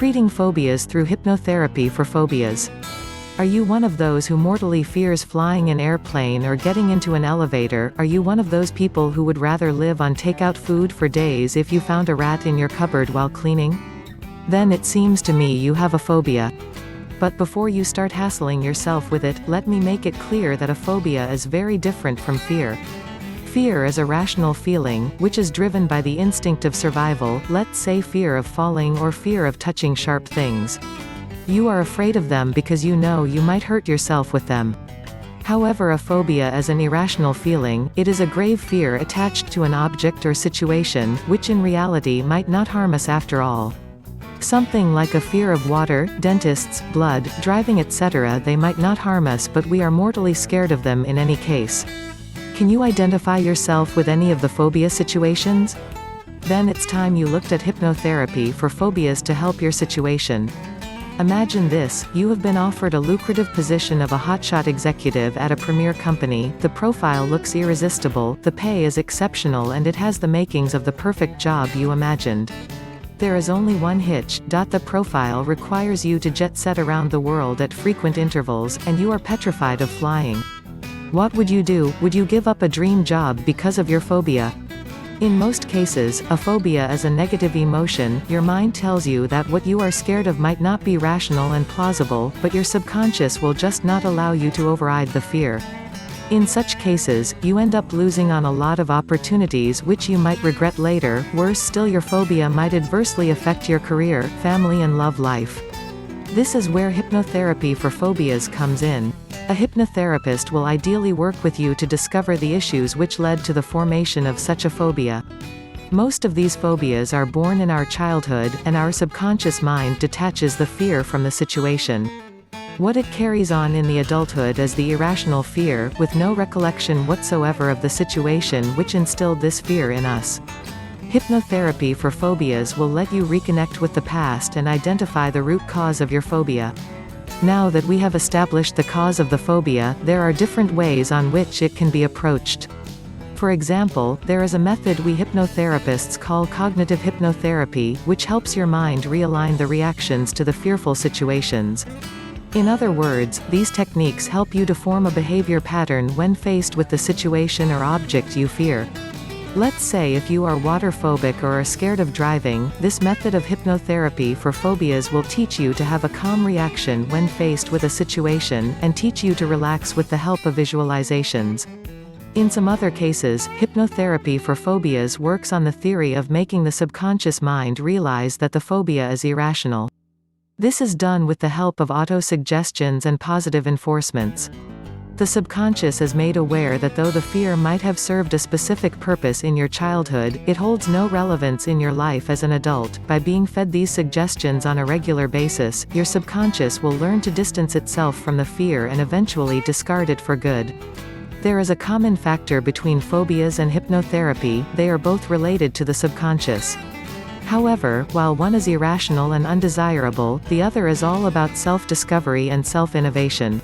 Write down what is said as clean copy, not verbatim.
Treating phobias through hypnotherapy for phobias. Are you one of those who mortally fears flying an airplane or getting into an elevator? Are you one of those people who would rather live on takeout food for days if you found a rat in your cupboard while cleaning? Then it seems to me you have a phobia. But before you start hassling yourself with it, let me make it clear that a phobia is very different from fear. Fear is a rational feeling, which is driven by the instinct of survival, let's say fear of falling or fear of touching sharp things. You are afraid of them because you know you might hurt yourself with them. However, a phobia is an irrational feeling. It is a grave fear attached to an object or situation, which in reality might not harm us after all. Something like a fear of water, dentists, blood, driving, etc. They might not harm us, but we are mortally scared of them in any case. Can you identify yourself with any of the phobia situations? Then it's time you looked at hypnotherapy for phobias to help your situation. Imagine this: you have been offered a lucrative position of a hotshot executive at a premier company, the profile looks irresistible, the pay is exceptional, and it has the makings of the perfect job you imagined. There is only one hitch: the profile requires you to jet set around the world at frequent intervals, and you are petrified of flying. What would you do? Would you give up a dream job because of your phobia? In most cases, a phobia is a negative emotion. Your mind tells you that what you are scared of might not be rational and plausible, but your subconscious will just not allow you to override the fear. In such cases, you end up losing on a lot of opportunities which you might regret later. Worse still, your phobia might adversely affect your career, family and love life. This is where hypnotherapy for phobias comes in. A hypnotherapist will ideally work with you to discover the issues which led to the formation of such a phobia. Most of these phobias are born in our childhood, and our subconscious mind detaches the fear from the situation. What it carries on in the adulthood is the irrational fear, with no recollection whatsoever of the situation which instilled this fear in us. Hypnotherapy for phobias will let you reconnect with the past and identify the root cause of your phobia. Now that we have established the cause of the phobia, there are different ways on which it can be approached. For example, there is a method we hypnotherapists call cognitive hypnotherapy, which helps your mind realign the reactions to the fearful situations. In other words, these techniques help you to form a behavior pattern when faced with the situation or object you fear. Let's say if you are water phobic or are scared of driving, this method of hypnotherapy for phobias will teach you to have a calm reaction when faced with a situation, and teach you to relax with the help of visualizations. In some other cases, hypnotherapy for phobias works on the theory of making the subconscious mind realize that the phobia is irrational. This is done with the help of auto-suggestions and positive enforcements. The subconscious is made aware that though the fear might have served a specific purpose in your childhood, it holds no relevance in your life as an adult. By being fed these suggestions on a regular basis, your subconscious will learn to distance itself from the fear and eventually discard it for good. There is a common factor between phobias and hypnotherapy: they are both related to the subconscious. However, while one is irrational and undesirable, the other is all about self-discovery and self-innovation.